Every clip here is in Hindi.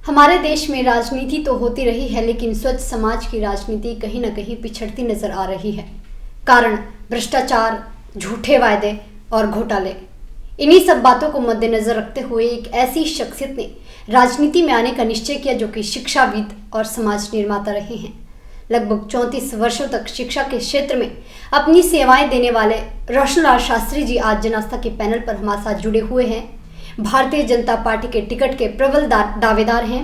हमारे देश में राजनीति तो होती रही है, लेकिन स्वच्छ समाज की राजनीति कहीं न कहीं पिछड़ती नजर आ रही है। कारण भ्रष्टाचार, झूठे वायदे और घोटाले। इन्हीं सब बातों को मद्देनजर रखते हुए एक ऐसी शख्सियत ने राजनीति में आने का निश्चय किया जो कि शिक्षाविद और समाज निर्माता रहे हैं। लगभग 34 वर्षों तक शिक्षा के क्षेत्र में अपनी सेवाएं देने वाले रोशनलाल शास्त्री जी आज जन आस्था के पैनल पर हमारे साथ जुड़े हुए हैं। भारतीय जनता पार्टी के टिकट के प्रबल दावेदार हैं।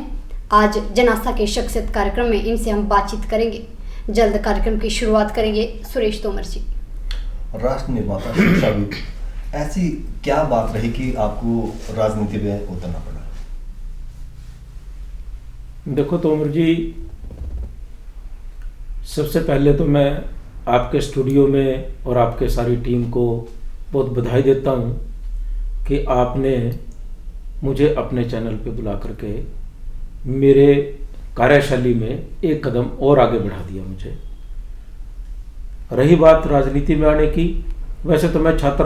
आज जन आस्था के शख्सियत कार्यक्रम में इनसे हम बातचीत करेंगे। जल्द कार्यक्रम की शुरुआत करेंगे सुरेश तोमर जी। राष्ट्र निर्माता, शिक्षाविद, ऐसी क्या बात रही कि आपको राजनीति में उतरना पड़ा? देखो तोमर जी, सबसे पहले तो मैं आपके स्टूडियो में और आपके सारी टीम को बहुत बधाई देता हूँ कि आपने मुझे अपने चैनल पे बुला करके मेरे कार्यशैली में एक कदम और आगे बढ़ा दिया मुझे। रही बात राजनीति में आने की, वैसे तो मैं छात्र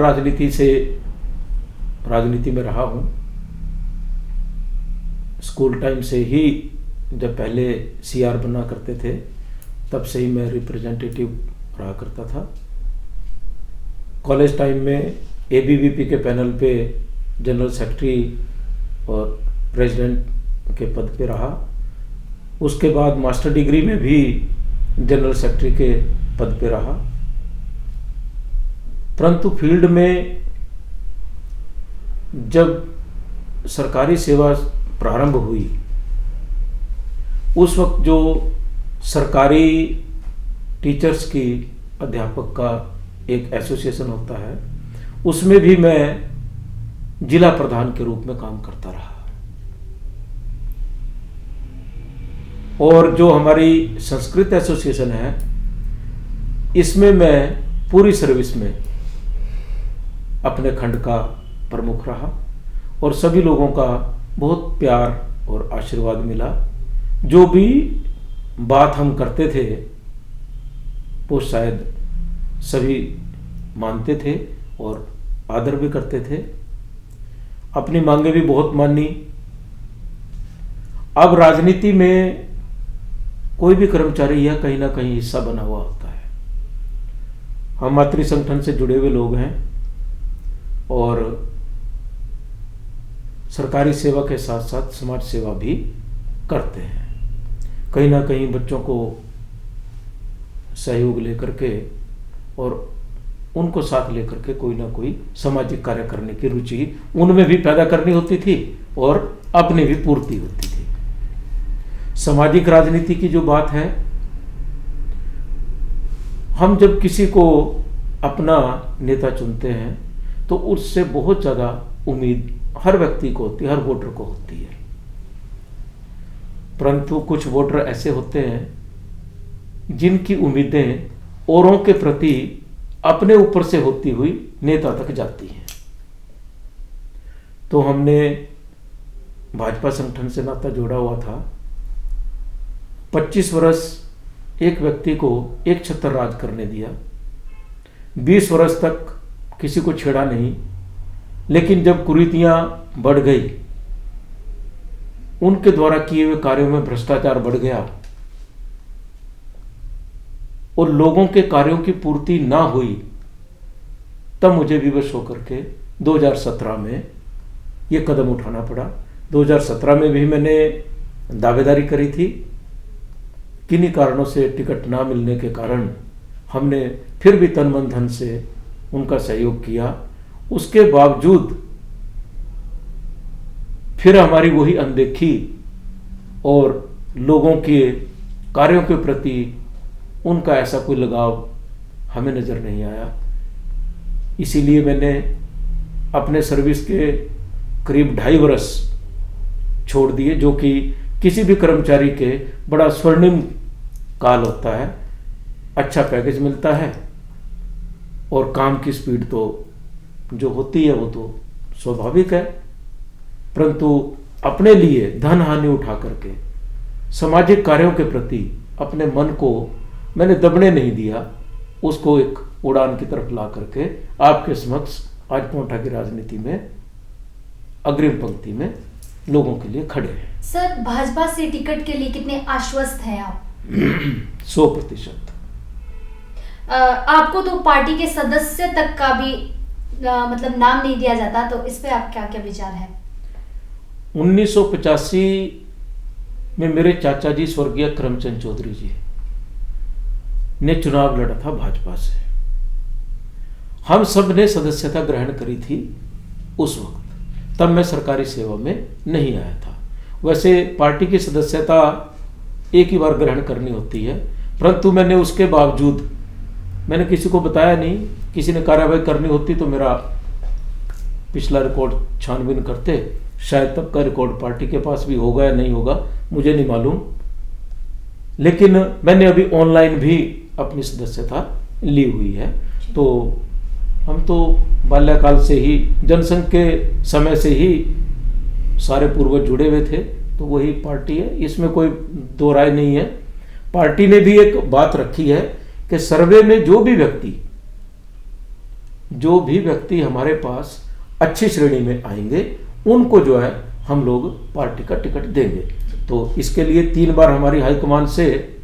राजनीति में रहा हूँ। स्कूल टाइम से ही, जब पहले सीआर बना करते थे तब से ही मैं रिप्रेजेंटेटिव रहा करता था। कॉलेज टाइम में एबीवीपी के पैनल पे जनरल सेक्रेटरी और प्रेसिडेंट के पद पे रहा। उसके बाद मास्टर डिग्री में भी जनरल सेक्रेटरी के पद पे रहा। परंतु फील्ड में जब सरकारी सेवा प्रारंभ हुई, उस वक्त जो सरकारी टीचर्स की अध्यापक का एक एसोसिएशन होता है, उसमें भी मैं जिला प्रधान के रूप में काम करता रहा। और जो हमारी संस्कृत एसोसिएशन है, इसमें मैं पूरी सर्विस में अपने खंड का प्रमुख रहा और सभी लोगों का बहुत प्यार और आशीर्वाद मिला। जो भी बात हम करते थे वो शायद सभी मानते थे और आदर भी करते थे। अपनी मांगे भी बहुत मानी। अब राजनीति में कोई भी कर्मचारी यह कहीं ना कहीं हिस्सा बना हुआ होता है। हम मातृ संगठन से जुड़े हुए लोग हैं और सरकारी सेवा के साथ साथ समाज सेवा भी करते हैं। कहीं ना कहीं बच्चों को सहयोग लेकर के और उनको साथ लेकर के कोई ना कोई सामाजिक कार्य करने की रुचि उनमें भी पैदा करनी होती थी और अपनी भी पूर्ति होती थी। सामाजिक राजनीति की जो बात है, हम जब किसी को अपना नेता चुनते हैं तो उससे बहुत ज़्यादा उम्मीद हर व्यक्ति को होती है, हर वोटर को होती है। परंतु कुछ वोटर ऐसे होते हैं जिनकी उम्मीदें औरों के प्रति अपने ऊपर से होती हुई नेता तक जाती हैं। तो हमने भाजपा संगठन से नाता जोड़ा हुआ था। 25 वर्ष एक व्यक्ति को एक छत्र राज करने दिया। 20 वर्ष तक किसी को छेड़ा नहीं, लेकिन जब कुरीतियां बढ़ गई, उनके द्वारा किए हुए कार्यों में भ्रष्टाचार बढ़ गया और लोगों के कार्यों की पूर्ति ना हुई, तब मुझे विवश होकर के 2017 में ये कदम उठाना पड़ा। 2017 में भी मैंने दावेदारी करी थी। किन्हीं कारणों से टिकट ना मिलने के कारण हमने फिर भी तन मन धन से उनका सहयोग किया। उसके बावजूद फिर हमारी वही अनदेखी और लोगों के कार्यों के प्रति उनका ऐसा कोई लगाव हमें नज़र नहीं आया। इसीलिए मैंने अपने सर्विस के करीब 2.5 वर्ष छोड़ दिए, जो कि किसी भी कर्मचारी के बड़ा स्वर्णिम काल होता है। अच्छा पैकेज मिलता है और काम की स्पीड तो जो होती है वो तो स्वाभाविक है, परंतु अपने लिए धन हानि उठा करके सामाजिक कार्यों के प्रति अपने मन को मैंने दबने नहीं दिया। उसको एक उड़ान की तरफ ला करके आपके समक्ष आज पोंठा की राजनीति में अग्रिम पंक्ति में लोगों के लिए खड़े हैं। सर, भाजपा से टिकट के लिए कितने आश्वस्त हैं आप? 100%। आपको तो पार्टी के सदस्य तक का भी मतलब नाम नहीं दिया जाता, तो इस पे आप क्या क्या विचार है? 1985 में मेरे चाचा जी स्वर्गीय करमचंद चौधरी जी ने चुनाव लड़ा था भाजपा से। हम सब ने सदस्यता ग्रहण करी थी उस वक्त, तब मैं सरकारी सेवा में नहीं आया था। वैसे पार्टी की सदस्यता एक ही बार ग्रहण करनी होती है, परंतु मैंने उसके बावजूद, मैंने किसी को बताया नहीं, किसी ने कार्रवाई करनी होती तो मेरा पिछला रिकॉर्ड छानबीन करते, शायद तब का रिकॉर्ड पार्टी के पास भी होगा या नहीं होगा, मुझे नहीं मालूम। लेकिन मैंने अभी ऑनलाइन भी अपनी सदस्यता ली हुई है। तो हम तो बाल्यकाल से ही, जनसंघ के समय से ही सारे पूर्वज जुड़े हुए थे, तो वही पार्टी है, इसमें कोई दो राय नहीं है। पार्टी ने भी एक बात रखी है कि सर्वे में जो भी व्यक्ति हमारे पास अच्छी श्रेणी में आएंगे उनको जो है हम लोग पार्टी का टिकट देंगे। तो इसके लिए 3 बार हमारी हाईकमान से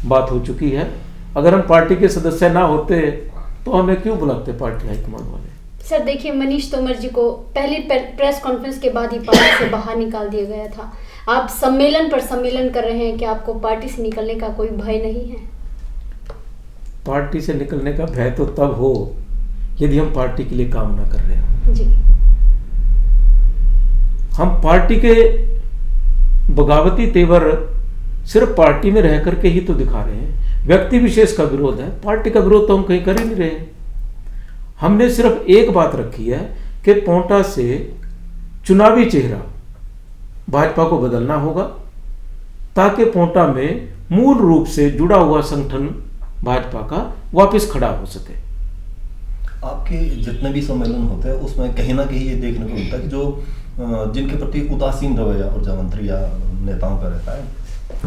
बात हो चुकी है। अगर हम पार्टी के सदस्य ना होते तो हमें क्यों बुलाते पार्टी हाईकमान वाले? सर देखिए, मनीष तोमर जी को पहली प्रेस कॉन्फ्रेंस के बाद ही पार्टी से बाहर निकाल दिया गया था। आप सम्मेलन पर सम्मेलन कर रहे हैं कि आपको पार्टी से निकलने का कोई भय नहीं है? पार्टी से निकलने का भय तो तब हो यदि हम पार्टी के लिए काम ना कर रहे हो। जी। हम पार्टी के बगावती तेवर सिर्फ पार्टी में रह करके ही तो दिखा रहे हैं। व्यक्ति विशेष का विरोध है, पार्टी का विरोध तो हम कहीं कर ही नहीं रहे। हमने सिर्फ एक बात रखी है कि पोंटा से चुनावी चेहरा भाजपा को बदलना होगा, ताकि पोंटा में मूल रूप से जुड़ा हुआ संगठन भाजपा का वापस खड़ा हो सके। आपके जितने भी सम्मेलन होते हैं उसमें कहीं ना कहीं ये देखने को मिलता है कि जो जिनके प्रति उदासीन रवैया ऊर्जा मंत्री या नेताओं का रहता है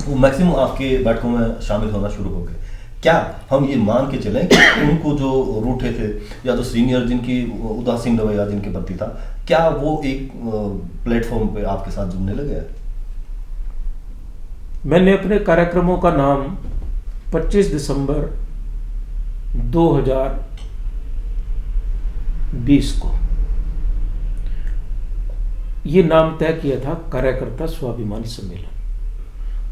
वो मैक्सिमम आपके बैठकों में शामिल होना शुरू हो गए। क्या हम ये मान के चलें कि उनको जो रूठे थे या जो सीनियर जिनकी उदासीन रवैया जिनके प्रति था, क्या वो एक प्लेटफॉर्म पे आपके साथ जुड़ने लगे? मैंने अपने कार्यक्रमों का नाम 25 दिसंबर 2020 को ये नाम तय किया था, कार्यकर्ता स्वाभिमान सम्मेलन।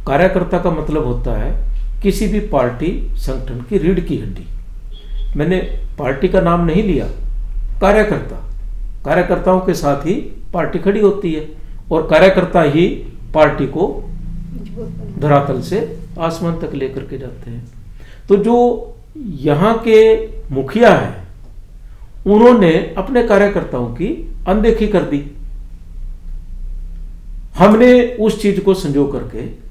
कार्यकर्ता का मतलब होता है किसी भी पार्टी संगठन की रीढ़ की हड्डी। मैंने पार्टी का नाम नहीं लिया, कार्यकर्ताओं के साथ ही पार्टी खड़ी होती है और कार्यकर्ता ही पार्टी को धरातल से आसमान तक लेकर के जाते हैं। तो जो यहाँ के मुखिया हैं उन्होंने अपने कार्यकर्ताओं की अनदेखी कर दी। हमने उस चीज को संजो करके,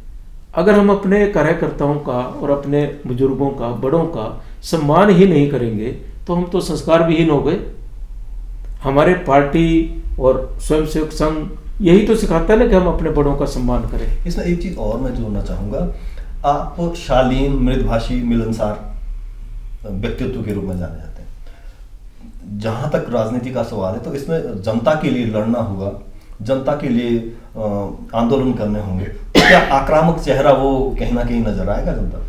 अगर हम अपने कार्यकर्ताओं का और अपने बुजुर्गों का, बड़ों का सम्मान ही नहीं करेंगे तो हम तो संस्कार विहीन हो गए। हमारे पार्टी और स्वयंसेवक संघ यही तो सिखाता है ना कि हम अपने बड़ों का सम्मान करें। इसमें एक चीज और मैं जोड़ना चाहूंगा, आप शालीन, मृदभाषी, मिलनसार व्यक्तित्व के रूप में जाने जाते हैं। जहां तक राजनीति का सवाल है तो इसमें जनता के लिए लड़ना होगा, जनता के लिए आंदोलन करने होंगे। क्या आक्रामक चेहरा वो कहीं ना कहीं नजर आएगा जनता?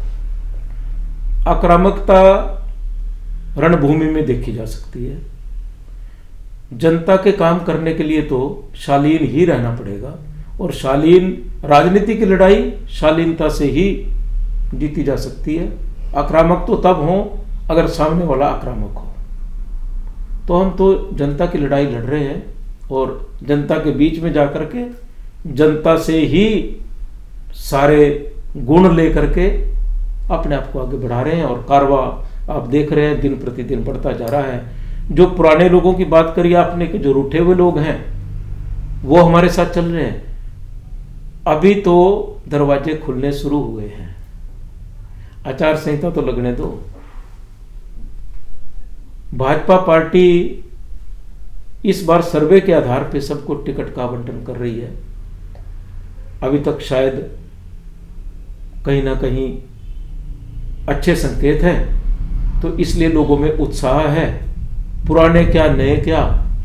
आक्रामकता रणभूमि में देखी जा सकती है। जनता के काम करने के लिए तो शालीन ही रहना पड़ेगा, और शालीन राजनीति की लड़ाई शालीनता से ही जीती जा सकती है। आक्रामक तो तब हो अगर सामने वाला आक्रामक हो। तो हम तो जनता की लड़ाई लड़ रहे हैं और जनता के बीच में जाकर के जनता से ही सारे गुण लेकर के अपने आप को आगे बढ़ा रहे हैं। और कारवा आप देख रहे हैं दिन प्रतिदिन बढ़ता जा रहा है। जो पुराने लोगों की बात करी आपने कि जो रूठे हुए लोग हैं वो हमारे साथ चल रहे हैं। अभी तो दरवाजे खुलने शुरू हुए हैं, आचार संहिता तो लगने दो। भाजपा पार्टी इस बार सर्वे के आधार पे सबको टिकट का आवंटन कर रही है। अभी तक शायद कहीं ना कहीं अच्छे संकेत हैं, तो इसलिए लोगों में उत्साह है। पुराने क्या नए क्या,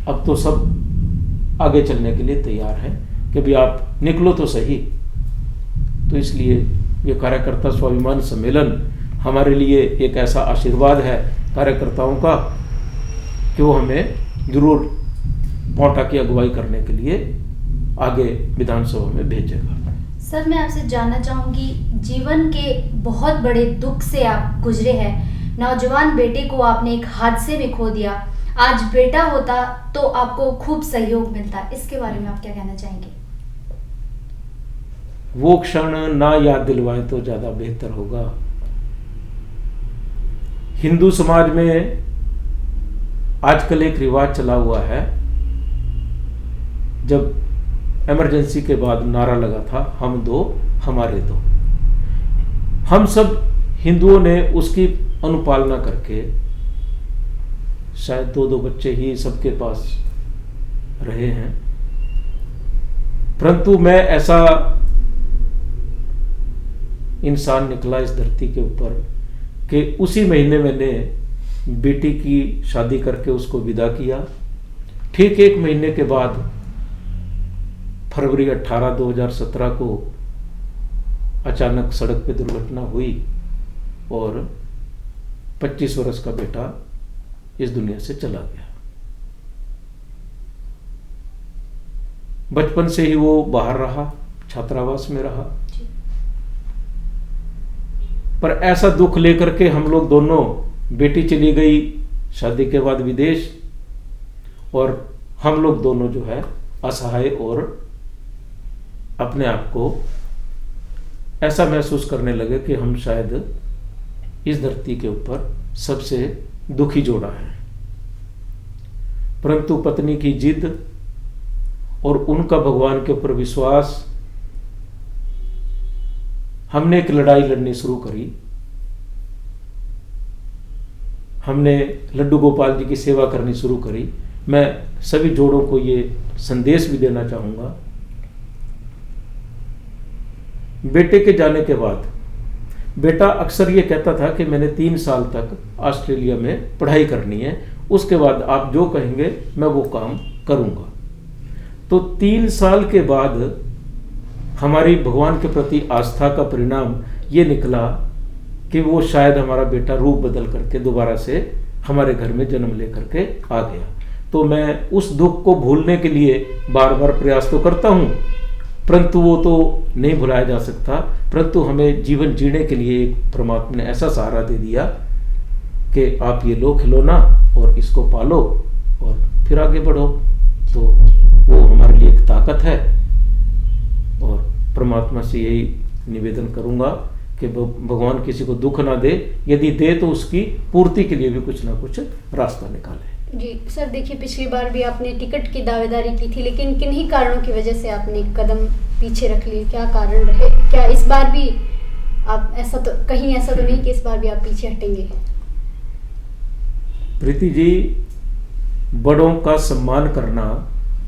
अब तो सब आगे चलने के लिए तैयार हैं। कि भी आप निकलो तो सही। तो इसलिए ये कार्यकर्ता स्वाभिमान सम्मेलन हमारे लिए एक ऐसा आशीर्वाद है कार्यकर्ताओं का कि वो हमें जरूर पोंटा की अगुवाई करने के लिए आगे विधानसभा में भेजेगा। सर, मैं आपसे जानना चाहूँगी, जीवन के बहुत बड़े दुख से आप गुजरे हैं। नौजवान बेटे को आपने एक हादसे में खो दिया। आज बेटा होता तो आपको खूब सहयोग मिलता, इसके बारे में आप क्या कहना चाहेंगे? वो क्षण ना याद दिलवाएं तो ज़्यादा बेहतर होगा। हिंदू समाज में आजकल एक रिवाज चला हुआ है, जब इमरजेंसी के बाद नारा लगा था हम दो हमारे दो, हम सब हिंदुओं ने उसकी अनुपालना करके शायद 2-2 बच्चे ही सबके पास रहे हैं। परंतु मैं ऐसा इंसान निकला इस धरती के ऊपर कि उसी महीने मैंने बेटी की शादी करके उसको विदा किया। ठीक 1 महीने के बाद फरवरी 18, 2017 को अचानक सड़क पे दुर्घटना हुई और 25 वर्ष का बेटा इस दुनिया से चला गया। बचपन से ही वो बाहर रहा, छात्रावास में रहा, पर ऐसा दुख लेकर के हम लोग दोनों, बेटी चली गई शादी के बाद विदेश, और हम लोग दोनों जो है असहाय और अपने आप को ऐसा महसूस करने लगे कि हम शायद इस धरती के ऊपर सबसे दुखी जोड़ा है। परंतु पत्नी की जिद और उनका भगवान के ऊपर विश्वास, हमने एक लड़ाई लड़नी शुरू करी। हमने लड्डू गोपाल जी की सेवा करनी शुरू करी। मैं सभी जोड़ों को ये संदेश भी देना चाहूँगा, बेटे के जाने के बाद बेटा अक्सर ये कहता था कि मैंने 3 साल तक ऑस्ट्रेलिया में पढ़ाई करनी है, उसके बाद आप जो कहेंगे मैं वो काम करूँगा। तो 3 साल के बाद हमारी भगवान के प्रति आस्था का परिणाम ये निकला कि वो शायद हमारा बेटा रूप बदल करके दोबारा से हमारे घर में जन्म लेकर के आ गया। तो मैं उस दुख को भूलने के लिए बार बार प्रयास तो करता हूँ, परंतु वो तो नहीं भुलाया जा सकता। परंतु हमें जीवन जीने के लिए एक परमात्मा ने ऐसा सहारा दे दिया कि आप ये लो खिलौना और इसको पालो और फिर आगे बढ़ो। तो वो हमारे लिए एक ताकत है, और परमात्मा से यही निवेदन करूंगा कि भगवान किसी को दुख ना दे, यदि दे तो उसकी पूर्ति के लिए भी कुछ ना कुछ रास्ता निकाले। जी सर, देखिए पिछली बार भी आपने टिकट की दावेदारी की थी, लेकिन किन्हीं कारणों की वजह से आपने कदम पीछे रख लिए, क्या कारण रहे? क्या इस बार भी आप ऐसा तो नहीं कि इस बार भी आप पीछे हटेंगे? प्रीति जी, बड़ों का सम्मान करना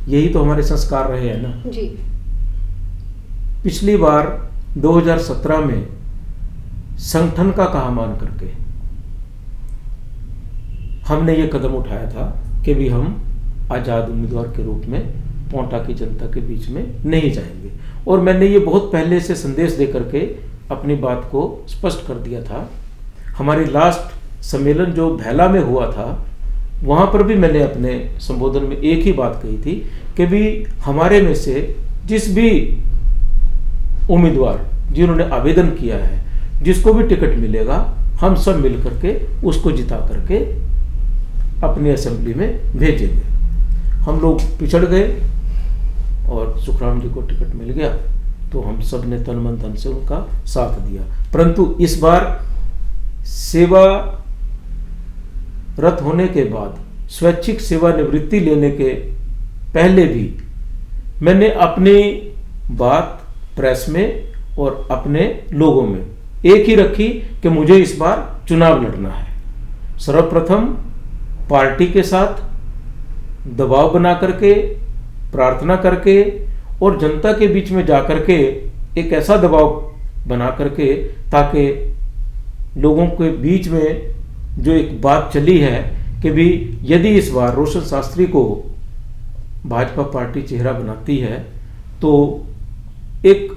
यही तो हमारे संस्कार रहे हैं ना जी। पिछली बार 2017 में संगठन का कहा मान करके हमने ये कदम उठाया था कि भी हम आज़ाद उम्मीदवार के रूप में पोंटा की जनता के बीच में नहीं जाएंगे, और मैंने ये बहुत पहले से संदेश दे करके अपनी बात को स्पष्ट कर दिया था। हमारी लास्ट सम्मेलन जो भैला में हुआ था, वहाँ पर भी मैंने अपने संबोधन में एक ही बात कही थी कि भी हमारे में से जिस भी उम्मीदवार जिन्होंने आवेदन किया है, जिसको भी टिकट मिलेगा, हम सब मिल करके उसको जिता करके अपनी असेंबली में भेजेंगे। हम लोग पिछड़ गए और सुखराम जी को टिकट मिल गया, तो हम सब ने तन मन धन से उनका साथ दिया। परंतु इस बार सेवा रत होने के बाद, स्वैच्छिक सेवानिवृत्ति लेने के पहले भी मैंने अपनी बात प्रेस में और अपने लोगों में एक ही रखी कि मुझे इस बार चुनाव लड़ना है। सर्वप्रथम पार्टी के साथ दबाव बना करके, प्रार्थना करके और जनता के बीच में जा करके एक ऐसा दबाव बना करके, ताकि लोगों के बीच में जो एक बात चली है कि भी यदि इस बार रोशन शास्त्री को भाजपा पार्टी चेहरा बनाती है तो एक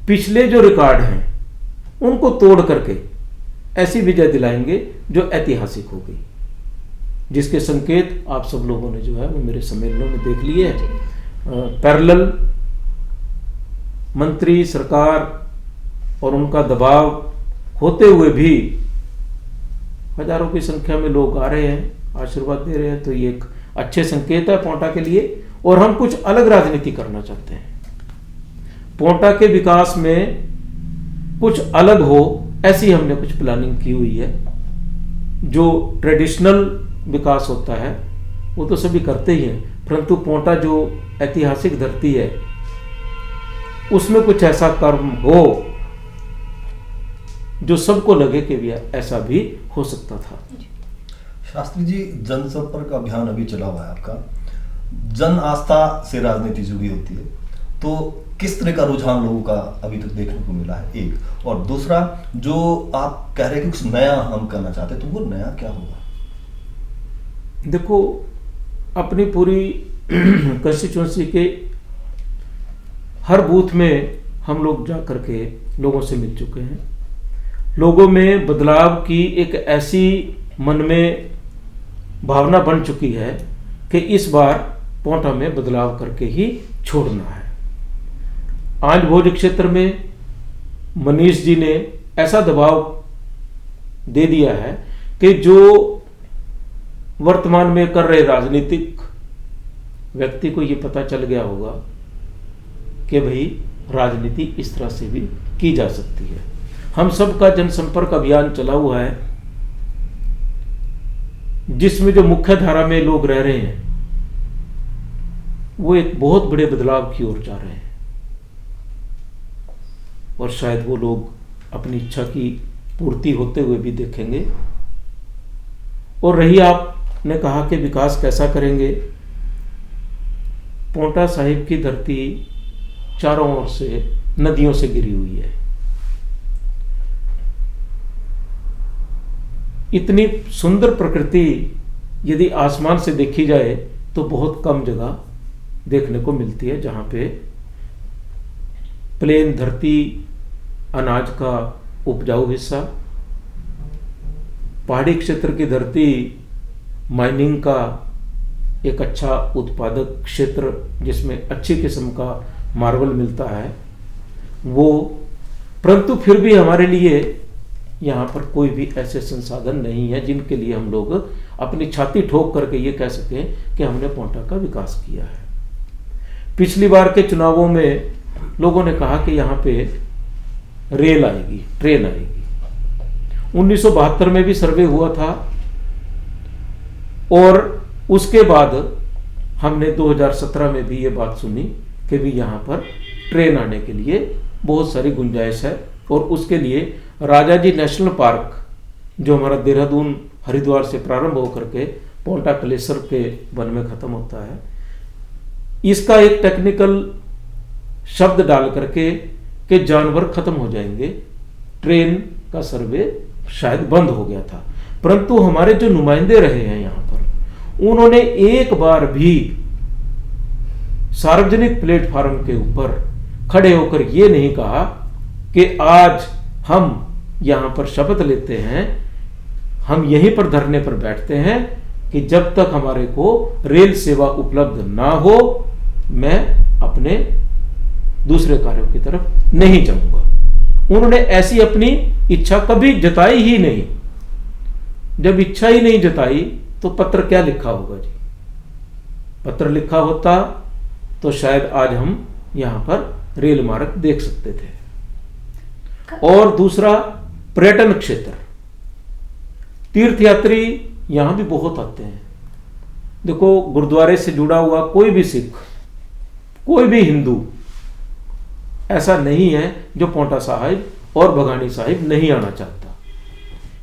पिछले जो रिकॉर्ड हैं उनको तोड़ करके ऐसी विजय दिलाएंगे जो ऐतिहासिक होगी, जिसके संकेत आप सब लोगों ने जो है वो मेरे सम्मेलनों में देख लिए हैं। पैरेलल मंत्री, सरकार और उनका दबाव होते हुए भी हजारों की संख्या में लोग आ रहे हैं, आशीर्वाद दे रहे हैं, तो ये एक अच्छे संकेत है पोंटा के लिए। और हम कुछ अलग राजनीति करना चाहते हैं, पोंटा के विकास में कुछ अलग हो, ऐसी हमने कुछ प्लानिंग की हुई है। जो ट्रेडिशनल विकास होता है वो तो सभी करते ही हैं, परंतु पोंटा जो ऐतिहासिक धरती है उसमें कुछ ऐसा कर्म हो जो सबको लगे कि भी ऐसा भी हो सकता था। शास्त्री जी, जनसंपर्क अभियान अभी चला हुआ है आपका, जन आस्था से राजनीति जुड़ी होती है, तो किस तरह का रुझान लोगों का अभी तक देखने को मिला है, एक। और दूसरा, जो आप कह रहे हैं कि कुछ नया हम करना चाहते हैं, तो वो नया क्या होगा? देखो, अपनी पूरी कंस्टिट्यूंसी के हर बूथ में हम लोग जा करके लोगों से मिल चुके हैं। लोगों में बदलाव की एक ऐसी मन में भावना बन चुकी है कि इस बार पोंटा में बदलाव करके ही छोड़ना है। आज भोज क्षेत्र में मनीष जी ने ऐसा दबाव दे दिया है कि जो वर्तमान में कर रहे राजनीतिक व्यक्ति को ये पता चल गया होगा कि भाई राजनीति इस तरह से भी की जा सकती है। हम सबका जनसंपर्क अभियान चला हुआ है, जिसमें जो मुख्य धारा में लोग रह रहे हैं वो एक बहुत बड़े बदलाव की ओर जा रहे हैं, और शायद वो लोग अपनी इच्छा की पूर्ति होते हुए भी देखेंगे। और रही आपने कहा कि विकास कैसा करेंगे, पोंटा साहिब की धरती चारों ओर से नदियों से घिरी हुई है। इतनी सुंदर प्रकृति यदि आसमान से देखी जाए तो बहुत कम जगह देखने को मिलती है, जहां पे प्लेन धरती, अनाज का उपजाऊ हिस्सा, पहाड़ी क्षेत्र की धरती, माइनिंग का एक अच्छा उत्पादक क्षेत्र जिसमें अच्छी किस्म का मार्बल मिलता है वो, परंतु फिर भी हमारे लिए यहाँ पर कोई भी ऐसे संसाधन नहीं है जिनके लिए हम लोग अपनी छाती ठोक करके ये कह सकें कि हमने पोंटा का विकास किया है। पिछली बार के चुनावों में लोगों ने कहा कि यहाँ पे रेल आएगी, ट्रेन आएगी। 1972 में भी सर्वे हुआ था, और उसके बाद हमने 2017 में भी ये बात सुनी कि भी यहाँ पर ट्रेन आने के लिए बहुत सारी गुंजाइश है। और उसके लिए राजा जी नेशनल पार्क, जो हमारा देहरादून हरिद्वार से प्रारंभ होकर के पोंटा कलेसर के वन में खत्म होता है, इसका एक टेक्निकल शब्द डाल करके कि जानवर खत्म हो जाएंगे, ट्रेन का सर्वे शायद बंद हो गया था। परंतु हमारे जो नुमाइंदे रहे हैं यहाँ पर, उन्होंने एक बार भी सार्वजनिक प्लेटफार्म के ऊपर खड़े होकर ये नहीं कहा कि आज हम यहाँ पर शपथ लेते हैं, हम यहीं पर धरने पर बैठते हैं कि जब तक हमारे को रेल सेवा उपलब्ध ना हो मैं अपने दूसरे कार्यों की तरफ नहीं जाऊंगा। उन्होंने ऐसी अपनी इच्छा कभी जताई ही नहीं। जब इच्छा ही नहीं जताई तो पत्र क्या लिखा होगा जी? पत्र लिखा होता तो शायद आज हम यहां पर रेल मार्ग देख सकते थे। और दूसरा, पर्यटन क्षेत्र, तीर्थयात्री यहां भी बहुत आते हैं। देखो, गुरुद्वारे से जुड़ा हुआ कोई भी सिख, कोई भी हिंदू ऐसा नहीं है जो पोंटा साहिब और भगानी साहिब नहीं आना चाहता।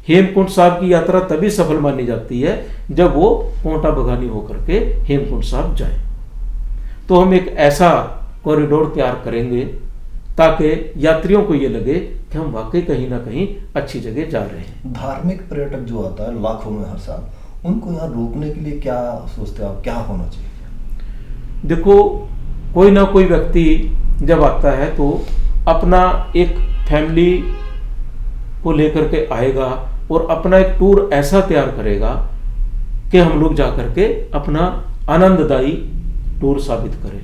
हेमकुंड साहब की यात्रा तभी सफल मानी जाती है जब वो पोंटा भगानी होकर के हेमकुंड साहब जाए। तो हम एक ऐसा कॉरिडोर तैयार करेंगे ताकि यात्रियों को ये लगे कि हम वाकई कहीं ना कहीं अच्छी जगह जा रहे हैं। धार्मिक पर्यटक जो आता है लाखों में हर साल, उनको यहाँ रोकने के लिए क्या सोचते हैं आप, क्या होना चाहिए? देखो, कोई ना कोई व्यक्ति जब आता है तो अपना एक फैमिली को लेकर के आएगा और अपना एक टूर ऐसा तैयार करेगा कि हम लोग जा करके अपना आनंददायी टूर साबित करें।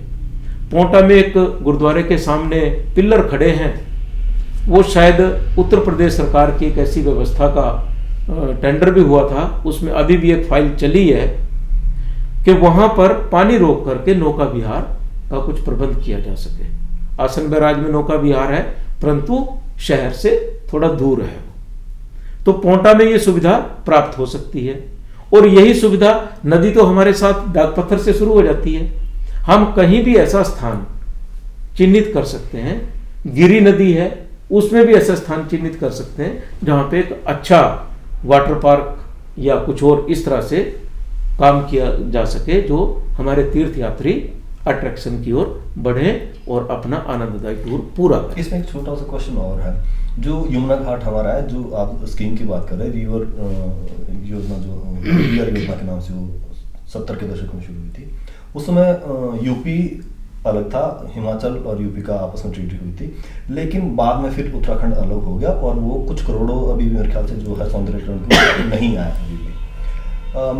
पोंटा में एक गुरुद्वारे के सामने पिलर खड़े हैं, वो शायद उत्तर प्रदेश सरकार की एक ऐसी व्यवस्था का टेंडर भी हुआ था, उसमें अभी भी एक फाइल चली है कि वहां पर पानी रोक करके नौका विहार का कुछ प्रबंध किया जा सके। आसन बैराज में नौका विहार है, परंतु शहर से थोड़ा दूर है, तो पोंटा में ये सुविधा प्राप्त हो सकती है। और यही सुविधा, नदी तो हमारे साथ डाक पत्थर से शुरू हो जाती है, हम कहीं भी ऐसा स्थान चिन्हित कर सकते हैं। गिरी नदी है, उसमें भी ऐसा स्थान चिन्हित कर सकते हैं जहां पे एक अच्छा वाटर पार्क या कुछ और इस तरह से काम किया जा सके जो हमारे तीर्थ यात्री अट्रैक्शन की ओर बढ़े और अपना आनंददायी टूर पूरा करें। इसमें एक छोटा सा क्वेश्चन और है, जो यमुना घाट हमारा है, जो आप स्कीम की बात कर रहे हैं, रिवर योजना, जो रिवर योजना के नाम से वो 70 के दशक में शुरू हुई थी, उस समय यूपी अलग था, हिमाचल और यूपी का आपस में ट्रीटी हुई थी, लेकिन बाद में फिर उत्तराखंड अलग हो गया और वो कुछ करोड़ों अभी भी मेरे ख्याल से जो है सौंदर्यीकरण की नहीं आया अभी भी।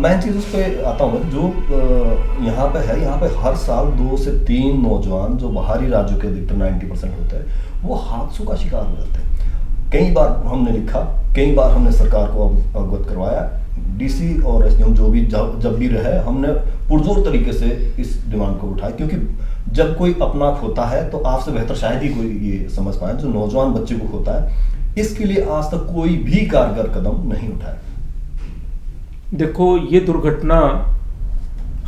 मेन चीज़ उस पर आता हूँ, जो यहाँ पे है, यहाँ पे हर साल 2 से 3 नौजवान जो बाहरी राज्यों के अधिकतर 90% होते हैं, वो हादसों का शिकार हो जाते हैं। कई बार हमने लिखा, कई बार हमने सरकार को अवगत करवाया, डीसी और एसडीएम जो भी जब भी रहे, हमने पुरजोर तरीके से इस डिमांड को उठाया, क्योंकि जब कोई अपना खोता है तो आपसे बेहतर शायद ही कोई ये समझ पाए जो नौजवान बच्चे को खोता है। इसके लिए आज तक कोई भी कारगर कदम नहीं उठाया। देखो, ये दुर्घटना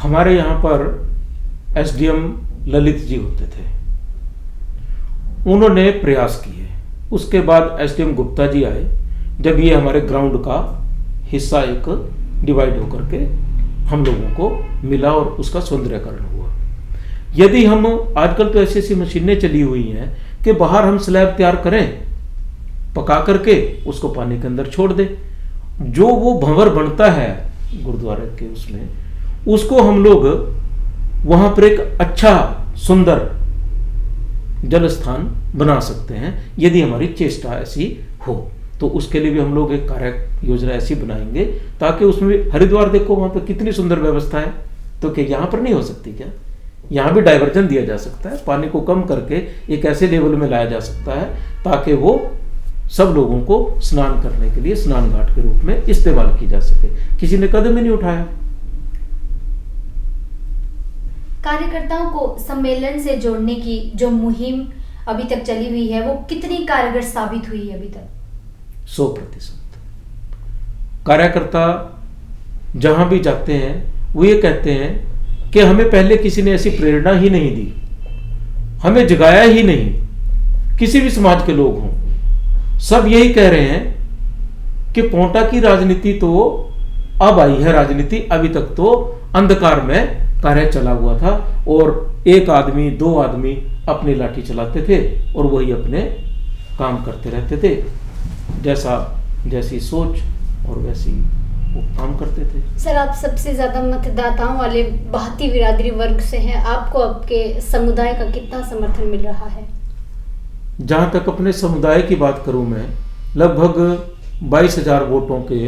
हमारे यहाँ पर एसडीएम ललित जी होते थे, उन्होंने प्रयास किए। उसके बाद एसडीएम गुप्ता जी आए, जब ये हमारे ग्राउंड का हिस्सा एक डिवाइड होकर के हम लोगों को मिला और उसका सौंदर्यकरण हुआ। यदि हम आजकल तो ऐसी ऐसी मशीनें चली हुई हैं कि बाहर हम स्लैब तैयार करें, पका करके उसको पानी के अंदर छोड़ दें, जो वो भंवर बनता है गुरुद्वारे के उसमें, उसको हम लोग वहां पर एक अच्छा सुंदर जल स्थान बना सकते हैं। यदि हमारी चेष्टा ऐसी हो तो उसके लिए भी हम लोग एक कार्य योजना ऐसी बनाएंगे ताकि उसमें भी, हरिद्वार देखो वहां पर कितनी सुंदर व्यवस्था है, तो क्या यहाँ पर नहीं हो सकती? क्या यहाँ भी डाइवर्जन दिया जा सकता है, पानी को कम करके एक ऐसे लेवल में लाया जा सकता है ताकि वो सब लोगों को स्नान करने के लिए स्नान घाट के रूप में इस्तेमाल की जा सके। किसी ने कदम ही नहीं उठाया। कार्यकर्ताओं को सम्मेलन से जोड़ने की जो मुहिम अभी तक चली हुई है, वो कितनी कारगर साबित हुई है अभी तक? 100%। कार्यकर्ता जहां भी जाते हैं वो ये कहते हैं कि हमें पहले किसी ने ऐसी प्रेरणा ही नहीं दी, हमें जगाया ही नहीं। किसी भी समाज के लोग हों, सब यही कह रहे हैं कि पोंटा की राजनीति तो अब आई है, राजनीति अभी तक तो अंधकार में कार्य चला हुआ था और 1 आदमी 2 आदमी अपनी लाठी चलाते थे और वही अपने काम करते रहते थे, जैसी सोच और वैसी वो काम करते थे। सर, आप सबसे ज्यादा मतदाताओं वाले बाहती बिरादरी वर्ग से हैं, आपको आपके समुदाय का कितना समर्थन मिल रहा है? जहां तक अपने समुदाय की बात करूं मैं, लगभग 22,000 वोटों के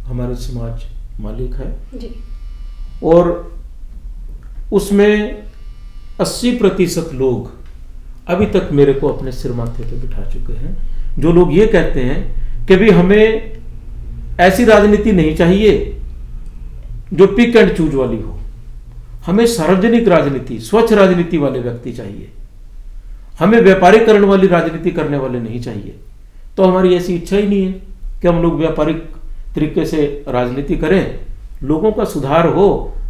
हमारे समाज मालिक है जी, और उसमें 80% लोग अभी तक मेरे को अपने सिर माथे पे बिठा चुके हैं, जो लोग ये कहते हैं कि भी हमें ऐसी राजनीति नहीं चाहिए जो पिक एंड चूज वाली हो, हमें सार्वजनिक राजनीति, स्वच्छ राजनीति वाले व्यक्ति चाहिए, हमें व्यापारीकरण वाली राजनीति करने वाले नहीं चाहिए। तो हमारी ऐसी इच्छा ही नहीं है कि हम लोग व्यापारिक तरीके से राजनीति करें, लोगों का सुधार हो।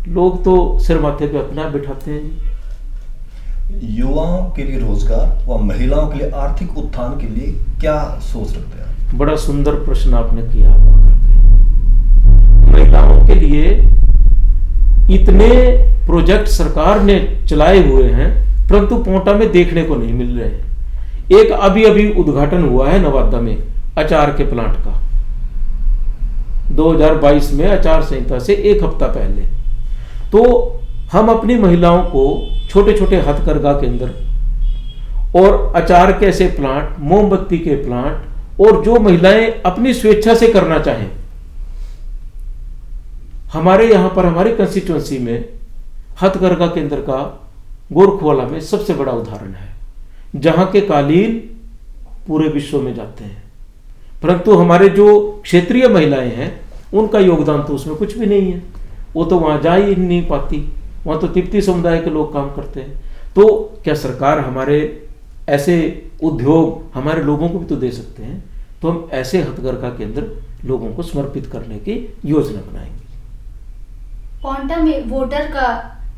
लोग तो सिर माथे पे अपना बिठाते हैं। युवाओं के लिए रोजगार व महिलाओं के लिए आर्थिक उत्थान के लिए क्या सोच रखते हैं? बड़ा सुंदर प्रश्न आपने किया। महिलाओं के लिए इतने प्रोजेक्ट सरकार ने चलाए हुए हैं, परंतु पोंटा में देखने को नहीं मिल रहे हैं। एक अभी अभी उद्घाटन हुआ है नवादा में अचार के प्लांट का, 2022 में, आचार संहिता से 1 हफ्ता पहले। तो हम अपनी महिलाओं को छोटे छोटे हथकरघा केंद्र और अचार के ऐसे प्लांट, मोमबत्ती के प्लांट, और जो महिलाएं अपनी स्वेच्छा से करना चाहें, हमारे यहां पर हमारी कंस्टिट्यूंसी में हथकरघा केंद्र का गोरखवाला में सबसे बड़ा उदाहरण है, जहां के कालीन पूरे विश्व में जाते हैं, परंतु हमारे जो क्षेत्रीय महिलाएं हैं उनका योगदान तो उसमें कुछ भी नहीं है। वो तो वहां जा ही नहीं पाती, वहां तो तिब्बती समुदाय के लोग काम करते हैं। तो क्या सरकार हमारे ऐसे उद्योग हमारे लोगों को भी तो दे सकते हैं? तो हम ऐसे हथकरघा केंद्र लोगों को समर्पित करने की योजना बनाएंगे। पांवटा में वोटर का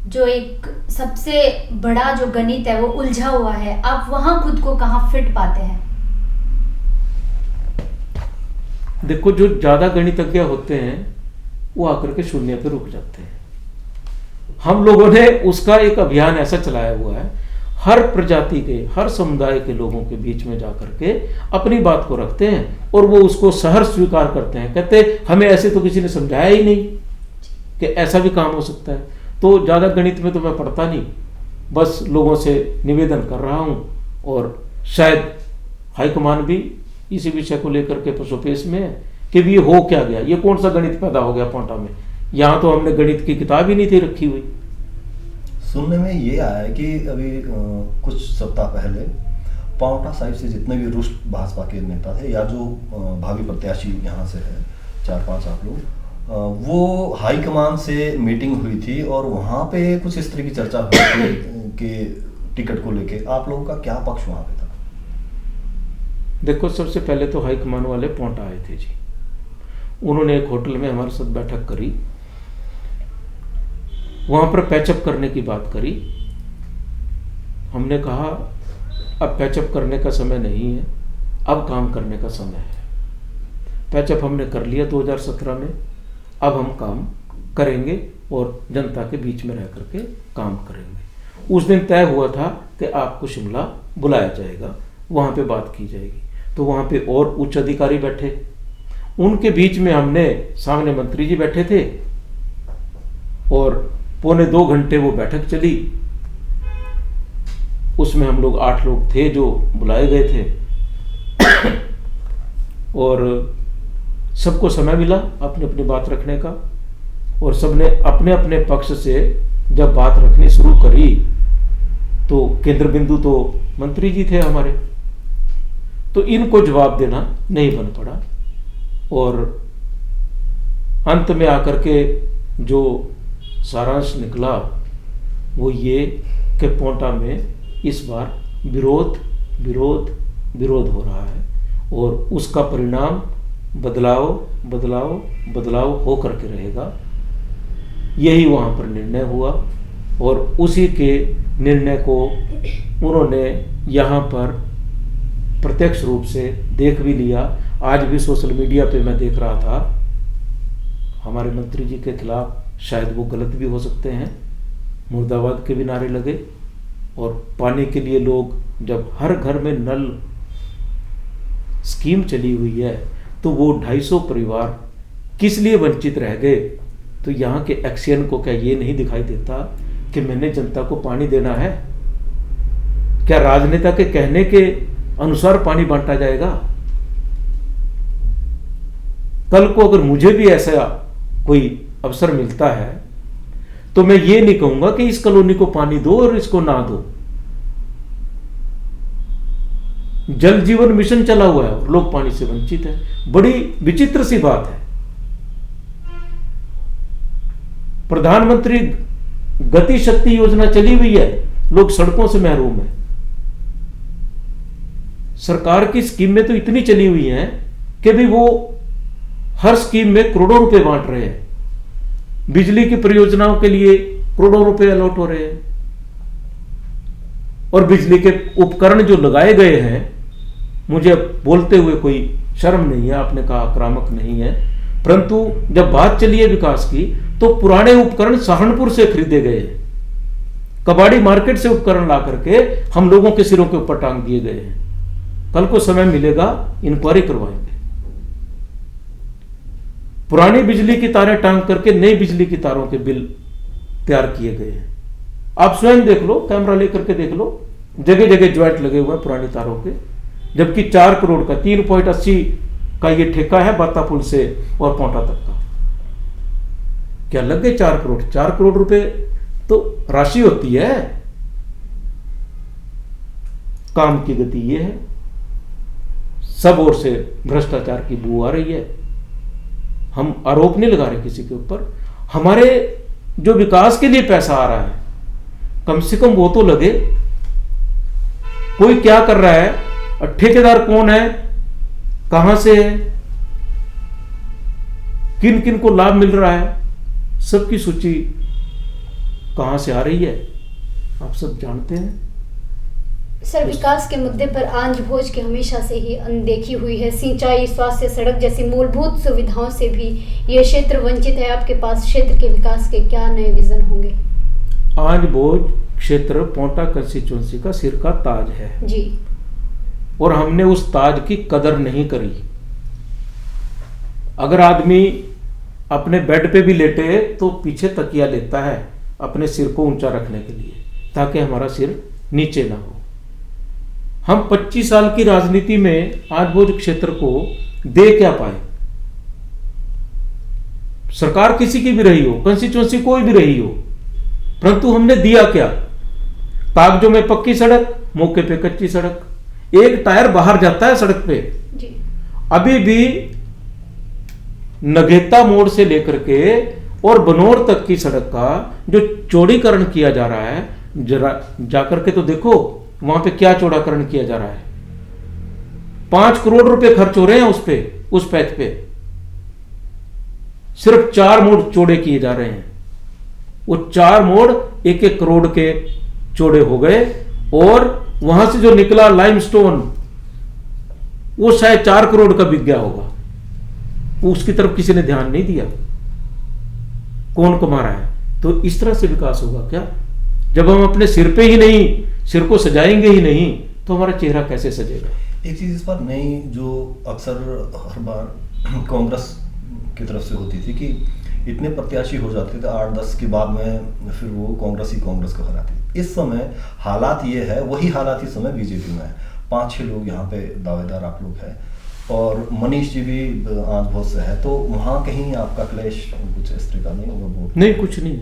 जो एक सबसे बड़ा जो गणित है वो उलझा हुआ है, आप वहां खुद को कहाँ फिट पाते हैं? देखो, जो ज्यादा गणितज्ञ होते हैं वो आकर के शून्य पे रुक जाते हैं। हम लोगों ने उसका एक अभियान ऐसा चलाया हुआ है, हर प्रजाति के, हर समुदाय के लोगों के बीच में जाकर के अपनी बात को रखते हैं और वो उसको सहर्ष स्वीकार करते हैं। कहते हमें ऐसे तो किसी ने समझाया ही नहीं कि ऐसा भी काम हो सकता है। तो ज्यादा गणित में तो मैं पढ़ता नहीं, बस लोगों से निवेदन कर रहा हूं, और शायद हाईकमान भी इसी विषय को लेकर के पसोपेश में है कि भी ये हो क्या गया, ये कौन सा गणित पैदा हो गया पांवटा में। यहाँ तो हमने गणित की किताब ही नहीं थी रखी हुई। सुनने में ये आया है कि अभी कुछ सप्ताह पहले पांवटा साहिब से जितने भी रुष्ट भाजपा के नेता थे या जो भावी प्रत्याशी यहाँ से है 4-5 आप लोग, वो हाईकमान से मीटिंग हुई थी और वहाँ पे कुछ इस तरह की चर्चा हुई थी कि टिकट को लेके आप लोगों का क्या पक्ष वहाँ पे था? देखो, सबसे पहले तो हाईकमान वाले पांवटा आए थे जी। उन्होंने एक होटल में हमारे साथ बैठक करी, वहां पर पैचअप करने की बात करी। हमने कहा अब पैचअप करने का समय नहीं है, अब काम करने का समय है। पैचअप हमने कर लिया 2017 में, अब हम काम करेंगे और जनता के बीच में रह करके काम करेंगे। उस दिन तय हुआ था कि आपको शिमला बुलाया जाएगा, वहां पे बात की जाएगी। तो वहां पे और उच्च अधिकारी बैठे, उनके बीच में हमने, सामने मंत्री जी बैठे थे और 1.25 घंटे वो बैठक चली। उसमें हम लोग 8 लोग थे जो बुलाए गए थे और सबको समय मिला अपनी अपनी बात रखने का, और सबने अपने अपने पक्ष से जब बात रखनी शुरू करी तो केंद्र बिंदु तो मंत्री जी थे हमारे, तो इनको जवाब देना नहीं बन पड़ा। और अंत में आकर के जो सारांश निकला वो ये कि पांवटा में इस बार विरोध विरोध विरोध हो रहा है और उसका परिणाम बदलाव बदलाव बदलाव हो करके रहेगा। यही वहाँ पर निर्णय हुआ और उसी के निर्णय को उन्होंने यहाँ पर प्रत्यक्ष रूप से देख भी लिया। आज भी सोशल मीडिया पे मैं देख रहा था, हमारे मंत्री जी के खिलाफ शायद वो गलत भी हो सकते हैं, मुर्दाबाद के भी नारे लगे। और पानी के लिए लोग, जब हर घर में नल स्कीम चली हुई है तो वो 250 परिवार किस लिए वंचित रह गए। तो यहाँ के एक्शन को क्या ये नहीं दिखाई देता कि मैंने जनता को पानी देना है? क्या राजनेता के कहने के अनुसार पानी बांटा जाएगा? कल को अगर मुझे भी ऐसा कोई अवसर मिलता है तो मैं ये नहीं कहूंगा कि इस कॉलोनी को पानी दो और इसको ना दो। जल जीवन मिशन चला हुआ है और लोग पानी से वंचित हैं। बड़ी विचित्र सी बात है। प्रधानमंत्री गति शक्ति योजना चली हुई है, लोग सड़कों से महरूम हैं। सरकार की स्कीमें तो इतनी चली हुई हैं कि भी वो हर स्कीम में करोड़ों रुपए बांट रहे हैं। बिजली की परियोजनाओं के लिए करोड़ों रुपए अलॉट हो रहे हैं और बिजली के उपकरण जो लगाए गए हैं, मुझे बोलते हुए कोई शर्म नहीं है, आपने कहा आक्रामक नहीं है, परंतु जब बात चली है विकास की तो पुराने उपकरण सहारनपुर से खरीदे गए हैं। कबाड़ी मार्केट से उपकरण ला करके हम लोगों के सिरों के ऊपर टांग दिए गए हैं। कल को समय मिलेगा, इंक्वायरी करवाएंगे। पुरानी बिजली की तारें टांग करके नई बिजली की तारों के बिल तैयार किए गए हैं। आप स्वयं देख लो, कैमरा लेकर के देख लो, जगह जगह ज्वाइंट लगे हुए हैं पुरानी तारों के, जबकि 4 करोड़ का 3.80 का ये ठेका है बाता पुल से और पोंटा तक का। क्या लग गए 4 करोड़? 4 करोड़ रुपए तो राशि होती है। काम की गति ये है, सब ओर से भ्रष्टाचार की बू आ रही है। हम आरोप नहीं लगा रहे किसी के ऊपर, हमारे जो विकास के लिए पैसा आ रहा है कम से कम वो तो लगे। कोई क्या कर रहा है और ठेकेदार कौन है, कहां से है, किन किन को लाभ मिल रहा है, सबकी सूची कहां से आ रही है आप सब जानते हैं। सर, विकास के मुद्दे पर आंध्र भोज की हमेशा से ही अनदेखी हुई है। सिंचाई, स्वास्थ्य, सड़क जैसी मूलभूत सुविधाओं से भी ये क्षेत्र वंचित है। आपके पास क्षेत्र के विकास के क्या नए विजन होंगे? आंध्र भोज क्षेत्र पोंटा कंस्टिट्यूएंसी का सिर का ताज है जी, और हमने उस ताज की कदर नहीं करी। अगर आदमी अपने बेड पे भी लेटे तो पीछे तकिया लेता है अपने सिर को ऊंचा रखने के लिए, ताकि हमारा सिर नीचे ना हो। हम 25 साल की राजनीति में आंध्र भोज क्षेत्र को दे क्या पाए? सरकार किसी की भी रही हो, कंस्टिट्यूएंसी कोई भी रही हो, परंतु हमने दिया क्या? कागजों में पक्की सड़क, मौके पे कच्ची सड़क, एक टायर बाहर जाता है सड़क पे जी। अभी भी नगेता मोड़ से लेकर के और बनोर तक की सड़क का जो चौड़ीकरण किया जा रहा है, जरा जाकर के तो देखो वहां पे क्या चौड़ाकरण किया जा रहा है। 5 करोड़ रुपए खर्च हो रहे हैं उस पे, उस पैच पे सिर्फ 4 मोड़ चौड़े किए जा रहे हैं। वो 4 मोड़ 1-1 करोड़ के चौड़े हो गए, और वहां से जो निकला लाइमस्टोन वो शायद 4 करोड़ का बिक गया होगा। उसकी तरफ किसी ने ध्यान नहीं दिया, कौन कमा रहा है? तो इस तरह से विकास होगा क्या? जब हम अपने सिर पे ही नहीं, सिर को सजाएंगे ही नहीं, तो हमारा चेहरा कैसे सजेगा? एक चीज इस पर नई जो अक्सर हर बार कांग्रेस की तरफ से होती थी कि इतने प्रत्याशी हो जाते थे 8-10 के बाद में, फिर वो कांग्रेस ही कांग्रेस को हराती। इस समय हालात ये है, वही हालात इस समय बीजेपी में है। 5-6 लोग यहाँ पे दावेदार आप लोग हैं, और मनीष जी भी आंध्र भोज से है, तो वहां कहीं आपका क्लेश कुछ इस तरह का नहीं होगा? वोट नहीं, कुछ नहीं।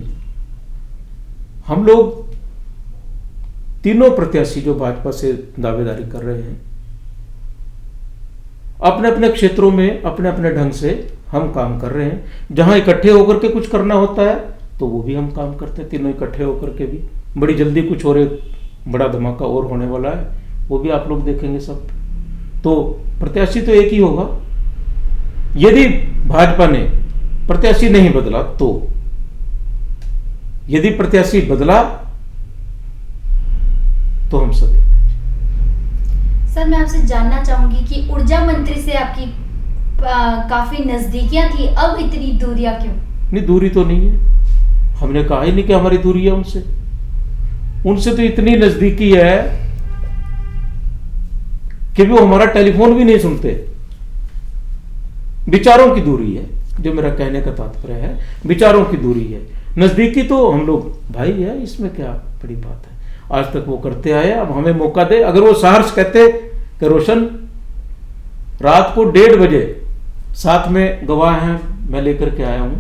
हम लोग तीनों प्रत्याशी जो भाजपा से दावेदारी कर रहे हैं, अपने अपने क्षेत्रों में अपने अपने ढंग से हम काम कर रहे हैं। जहां इकट्ठे होकर के कुछ करना होता है तो वो भी हम काम करते हैं, तीनों इकट्ठे होकर के भी। बड़ी जल्दी कुछ और एक बड़ा धमाका और होने वाला है, वो भी आप लोग देखेंगे सब। तो प्रत्याशी तो एक ही होगा। यदि भाजपा ने प्रत्याशी नहीं बदला, तो यदि प्रत्याशी बदला तो हम सब। सर, मैं आपसे जानना चाहूंगी कि ऊर्जा मंत्री से आपकी काफी नजदीकियां थी, अब इतनी दूरियां क्यों? नहीं, दूरी तो नहीं है, हमने कहा ही नहीं कि हमारी दूरी है उनसे। उनसे तो इतनी नजदीकी है कि वो हमारा टेलीफोन भी नहीं सुनते। विचारों की दूरी है, जो मेरा कहने का तात्पर्य है, विचारों की दूरी है। नजदीकी तो हम लोग भाई है, इसमें क्या बड़ी बात है। आज तक वो करते आए, अब हमें मौका दे। अगर वो सहर्ष कहते कि रोशन रात को 1:30 बजे, साथ में गवाह हैं, मैं लेकर के आया हूं,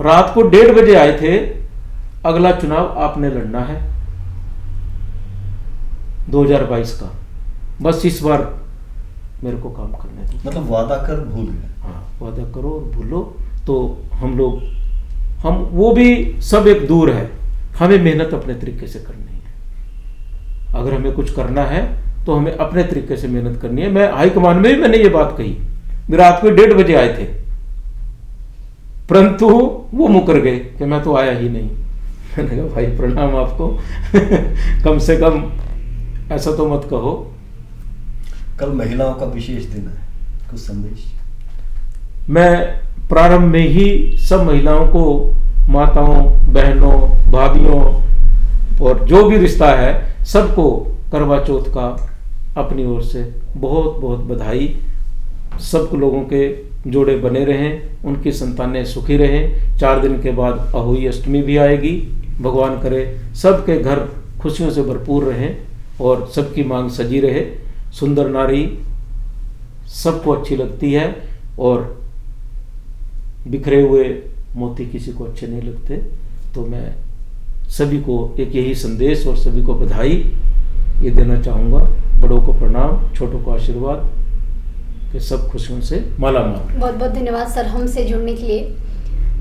रात को 1:30 बजे आए थे, अगला चुनाव आपने लड़ना है 2022 का, बस इस बार मेरे को काम करने दो। मतलब वादा कर भूल गए। हाँ, वादा करो और भूलो। तो हम लोग, हम वो भी सब एक दूर है, हमें मेहनत अपने तरीके से करनी है। अगर हमें कुछ करना है तो हमें अपने तरीके से मेहनत करनी है। मैं हाईकमान में भी मैंने ये बात कही, मेरा रात को 1:30 बजे आए थे, परंतु वो मुकर गए कि मैं तो आया ही नहीं। मैंने कहा भाई प्रणाम आपको कम से कम ऐसा तो मत कहो। कल महिलाओं का विशेष दिन है, कुछ संदेश? मैं प्रारंभ में ही सब महिलाओं को, माताओं, बहनों, भाभियों और जो भी रिश्ता है, सबको करवा चौथ का अपनी ओर से बहुत बहुत बधाई। सब लोगों के जोड़े बने रहें, उनकी संतानें सुखी रहें। 4 दिन के बाद अहोई अष्टमी भी आएगी। भगवान करे सबके घर खुशियों से भरपूर रहें और सबकी मांग सजी रहे। सुंदर नारी सबको अच्छी लगती है और बिखरे हुए मोती किसी को अच्छे नहीं लगते। तो मैं सभी को एक यही संदेश और सभी को बधाई ये देना चाहूँगा। बड़ों को प्रणाम, छोटों को आशीर्वाद, कि सब खुशियों से मालामाल। बहुत बहुत धन्यवाद सर हमसे जुड़ने के लिए।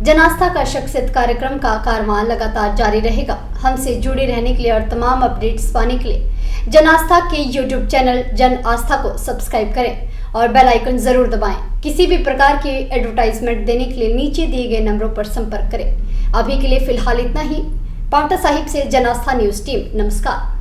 जन आस्था का शख्सियत कार्यक्रम का कारवां लगातार जारी रहेगा। हमसे जुड़े रहने के लिए और तमाम अपडेट्स पाने के लिए जन आस्था के यूट्यूब चैनल जन आस्था को सब्सक्राइब करें और बेल आइकन जरूर दबाएं। किसी भी प्रकार की एडवर्टाइजमेंट देने के लिए नीचे दिए गए नंबरों पर संपर्क करें। अभी के लिए फिलहाल इतना ही। पांवटा साहिब से जन आस्था न्यूज टीम, नमस्कार।